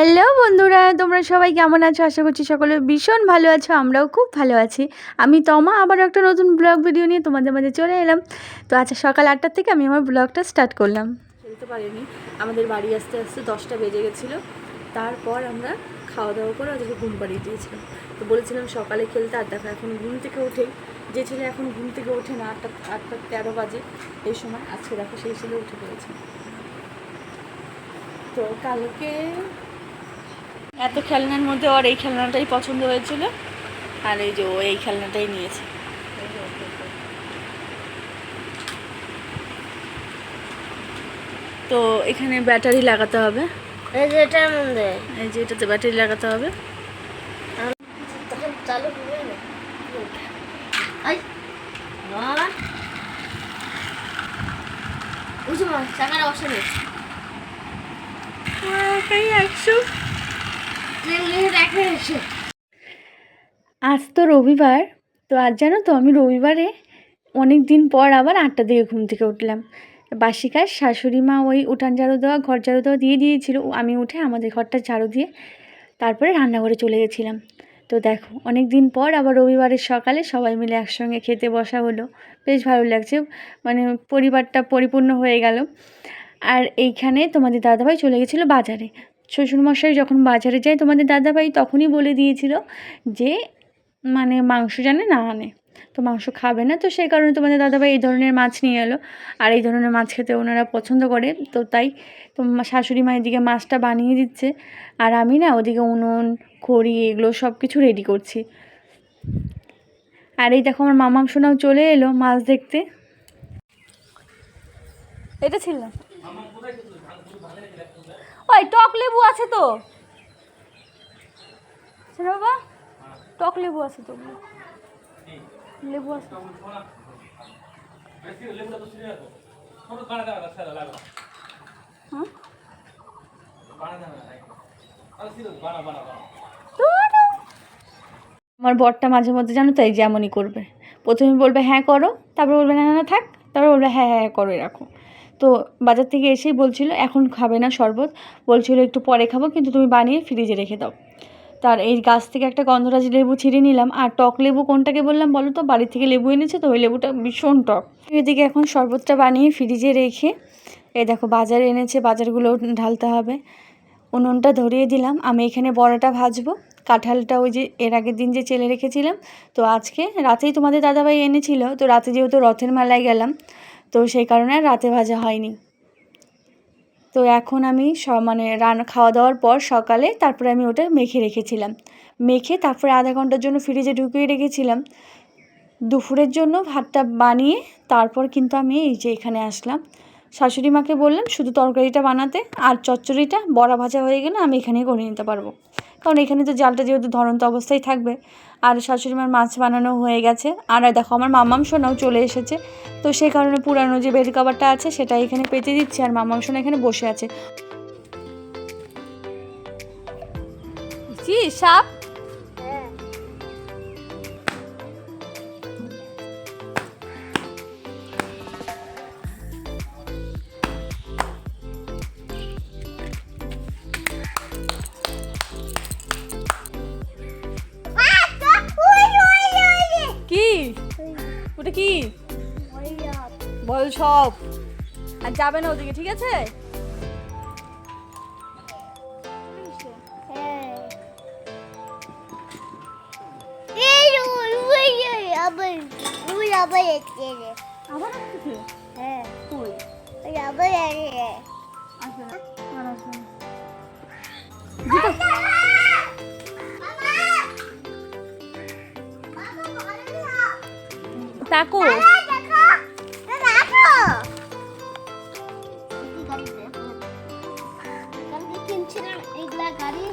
Hello বন্ধুরা, তোমরা সবাই কেমন আছো? আশা করছি সকলে ভীষণ ভালো আছো। আমরাও খুব ভালো আছি। আমি তমা আবার একটা নতুন ব্লগ ভিডিও নিয়ে তোমাদের মাঝে চলে এলাম। তো আচ্ছা, সকাল 8টার থেকে আমি আমার ব্লগটা স্টার্ট করলাম। খেলতে পারিনি, আমাদের বাড়ি আসতে আসতে 10টা বেজে গেছিলো। তারপর আমরা খাওয়া দাওয়া করে ওদেরকে ঘুম পাড়িয়ে দিয়েছিলাম। তো বলেছিলাম সকালে খেলতে, আর দেখো এখন ঘুম থেকে উঠেই, যে ছেলে এখন ঘুম থেকে ওঠে না, 8টা 13 বাজে এই সময়, আজকে দেখো সেই ছেলে উঠে পড়েছে। তো কালকে এত খেলনার মধ্যে ওর এই খেলনাটাই পছন্দ হয়েছিল, আর এই যে ও এই খেলনাটাই নিয়েছে। তো এখানে ব্যাটারি লাগাতে হবে, এই যে এটার মধ্যে, এই যে এটাতে ব্যাটারি লাগাতে হবে। তখন চালু হবে না। আই বাবা বুঝো না, চাকার অবস্থা নেই। আজ তো রবিবার, তো আজ জানো তো আমি রবিবারে অনেক দিন পর আবার 8টার দিকে ঘুম থেকে উঠলাম। বাসি কাজ শাশুড়ি মা ওই উঠান ঝাড়ু দেওয়া, ঘর ঝাড়ু দেওয়া দিয়ে দিয়েছিল। আমি উঠে আমাদের ঘরটা ঝাড়ু দিয়ে তারপরে রান্নাঘরে চলে গেছিলাম। তো দেখো অনেক দিন পর আবার রবিবারের সকালে সবাই মিলে একসঙ্গে খেতে বসা হলো, বেশ ভালো লাগছে, মানে পরিবারটা পরিপূর্ণ হয়ে গেল। আর এইখানে তোমাদের দাদাভাই চলে গেছিলো বাজারে। শ্বশুরমশাই যখন বাজারে যায় তোমাদের দাদাভাই তখনই বলে দিয়েছিল যে মানে মাংস জানে না আনে, তো মাংস খাবে না। তো সেই কারণে তোমাদের দাদাভাই এই ধরনের মাছ নিয়ে এলো, আর এই ধরনের মাছ খেতে ওনারা পছন্দ করে। তো তাই তো শাশুড়ি মা এদিকে মাছটা বানিয়ে দিচ্ছে, আর আমি না ওদিকে উনুন খড়ি এগুলো সব কিছু রেডি করছি। আর এই দেখো আমার মামাম সোনাও চলে এলো মাছ দেখতে। এটা ছিল না, ওই টক লেবু আছে তো বাবা, টক লেবু আছে তো, লেবু আছে। আমার বরটা মাঝে মধ্যে জানো তো এই যেমনই করবে, প্রথমে বলবে হ্যাঁ করো, তারপর বলবে না না থাক, তারপর বলবে হ্যাঁ হ্যাঁ করো রাখো। তো বাজার থেকে এসেই বলছিল এখন খাবে না শরবত, বলছিল একটু পরে খাবো, কিন্তু তুমি বানিয়ে ফ্রিজে রেখে দাও। তার এই গাছ থেকে একটা গন্ধরাজ লেবু ছিঁড়ে নিলাম। আর টক লেবু কোনটাকে বললাম বলো তো, বাড়ি থেকে লেবু এনেছে তো, ওই লেবুটা ভীষণ টক। এদিকে এখন শরবতটা বানিয়ে ফ্রিজে রেখে এই দেখো বাজার এনেছে, বাজারগুলো ঢালতে হবে। উনুনটা ধরিয়ে দিলাম, আমি এখানে বড়াটা ভাজবো। কাঁঠালটা ওই যে এর আগের দিন যে চেলে রেখেছিলাম, তো আজকে রাতেই তোমাদের দাদাভাই এনেছিল, তো রাতে যেহেতু রথের মেলায় গেলাম, তো সেই কারণে আর রাতে ভাজা হয়নি। তো এখন আমি মানে খাওয়া দাওয়ার পর সকালে তারপরে আমি ওটা মেখে রেখেছিলাম, মেখে তারপরে আধা ঘন্টার জন্য ফ্রিজে ঢুকিয়ে রেখেছিলাম। দুপুরের জন্য ভাতটা বানিয়ে তারপর কিন্তু আমি এই যে এখানে আসলাম। শাশুড়ি মাকে বললাম শুধু তরকারিটা বানাতে, আর চচ্চড়িটা বড়া ভাজা হয়ে গেলে আমি এখানেই করে নিতে পারবো, কারণ এখানে তো জালটা যেহেতু ধরন্ত অবস্থায় থাকবে। আর শাশুড়ি মার মাছ বানানো হয়ে গেছে। আর দেখো আমার মামাম সোনাও চলে এসেছে, তো সেই কারণে পুরানো যে বেড কভারটা আছে সেটা এখানে পেতে দিচ্ছি, আর মামাম সোনা এখানে বসে আছে। কি সাপ? কি ওটা কি বল সব, আর যাবে না ওদিকে, ঠিক আছে? আবার আসতেছে? হ্যাঁ কই আবার আসবে না, আর আসবে না। তাকো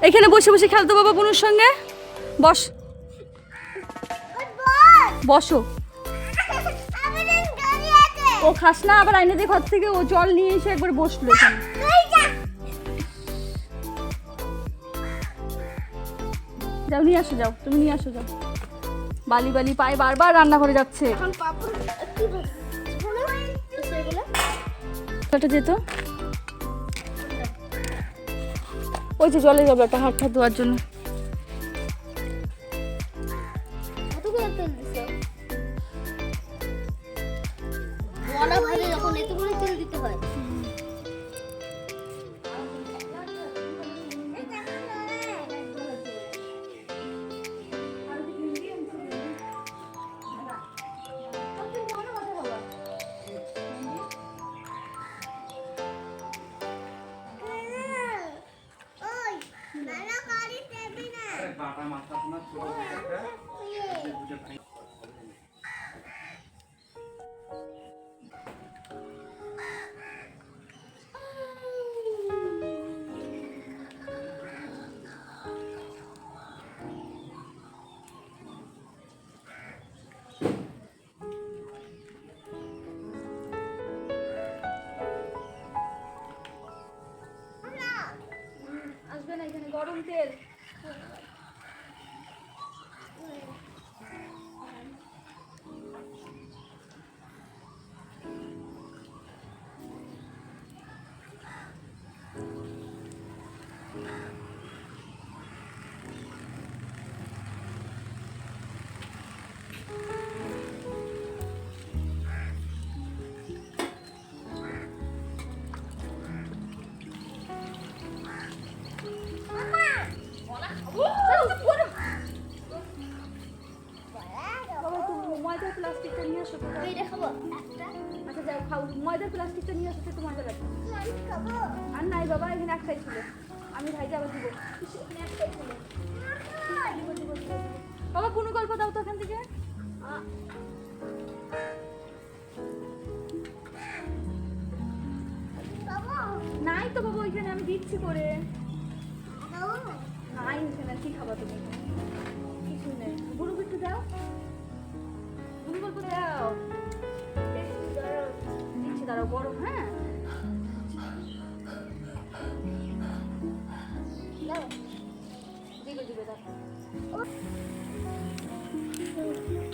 এখানে বসে বসে খেলতো বাবা বোনের সঙ্গে, বস বসো। ও খাস না, আবার আইনে দিয়ে ঘর থেকে ও জল নিয়ে এসে একবার বসলো এখানে। যাও নিয়ে আসো, যাও তুমি নিয়ে আসো, যাও। বালি বালি পায়ে বারবার রান্নাঘরে যাচ্ছে। যেত ওই যে জলে যাবে একটা হাত হাত ধোয়ার জন্য। কতগুলো তেল দিছো? বড় ভাই যখন এতগুলো তেল দিতে হয়। আসবে না এখানে গরম তেল। ময়দার প্লাস্টিকটা নিয়ে আসো। আমি দেখাবো একটা। আচ্ছা যাও খাও, ময়দার প্লাস্টিকটা নিয়ে আসো তো ময়দা লাগবে। আমি খাবো। আর নাই বাবা, এখানে একটাই ছিল, আমি ভাই যাবো দিব। এখানে একটাই ছিল। বাবা কোনো গল্প দাও তো এখান থেকে। নাই তো বাবা ওইখানে, আমি দিচ্ছি করে। নাই এখানে, কি খাবা তুমি? কিছু নেই। গুরু একটু দাও, গুরু গল্প দাও। দিচ্ছি দাঁড়াও, গরম। হ্যাঁ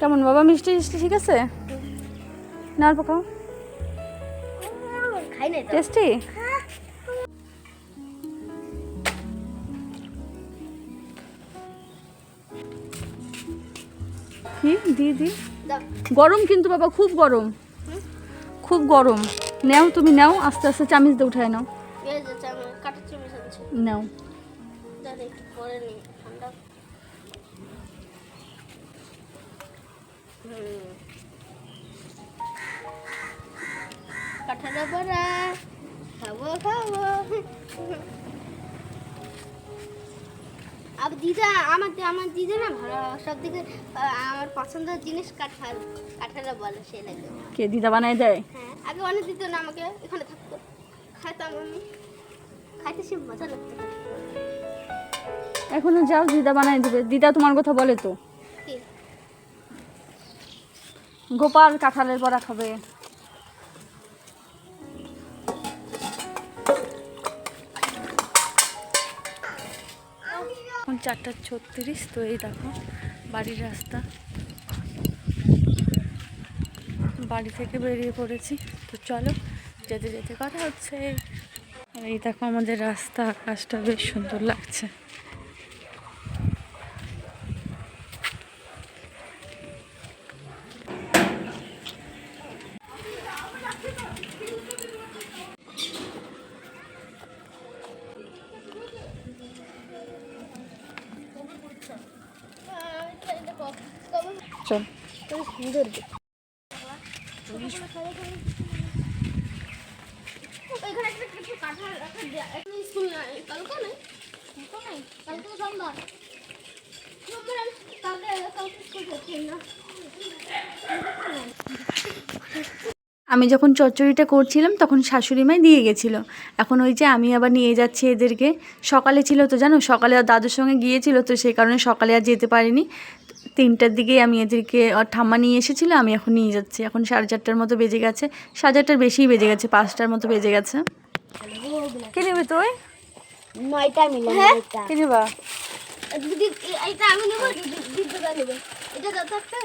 কেমন বাবা, মিষ্টি মিষ্টি ঠিক আছে? না অল্প খাও, খাই নাই তো। টেস্টি। কি দি দি দাও। গরম কিন্তু বাবা, খুব গরম, খুব গরম। নাও তুমি, নাও আস্তে আস্তে, চামিচ দিয়ে উঠায় নাও। এই যে চামচ, কাঁটা চামচ আছে। নাও। জানি পরে নি ঠান্ডা। কাঁঠাটা পড়া খাবো খাবো। আর দিদা আমার দিদা না ভালো সব দিকে আমার পছন্দের জিনিস কাঁঠালা বলে, সে লাগে। কে দিদা বানায় দেয়? হ্যাঁ, আগে অনেক দিত না আমাকে, এখানে থাকতো, খাইতাম আমি, খাইতে সে মজা লাগতো। এখনো যাও, দিদা বানায় দিবে। দিদা তোমার কথা বলে তো, কি গোপাল কাঁঠালের বড়া খাবে। এখন 4:36, তো এই দেখো বাড়ির রাস্তা, বাড়ি থেকে বেরিয়ে পড়েছি। তো চলো, যেতে যেতে কথা হচ্ছে। আর এই দেখো আমাদের রাস্তা, আকাশটা বেশ সুন্দর লাগছে। চল সুন্দর এখানে একটা কিছু কাঁঠাল রাখা স্কুল নাই, কালকে নেই, কালকে সোমবার, কালকে স্কুল যাচ্ছি না। আমি যখন চচ্চড়িটা করছিলাম তখন শাশুড়ি মাই দিয়ে গেছিলো। এখন ওই যে আমি আবার নিয়ে যাচ্ছি এদেরকে। সকালে ছিল তো জানো, সকালে আর দাদুর সঙ্গে গিয়েছিল, তো সেই কারণে সকালে আর যেতে পারিনি। 3টার দিকেই আমি এদেরকে ঠাম্মা নিয়ে এসেছিলো, আমি এখন নিয়ে যাচ্ছি। এখন 4:30টার মতো বেজে গেছে, 4:30টার বেশিই বেজে গেছে, 5টার মতো বেজে গেছে। কে নেবে তুই? 9টা মিলে। কে নেবা? এইটা আমি নেবো, দিদি নেবে। এটা যত একটা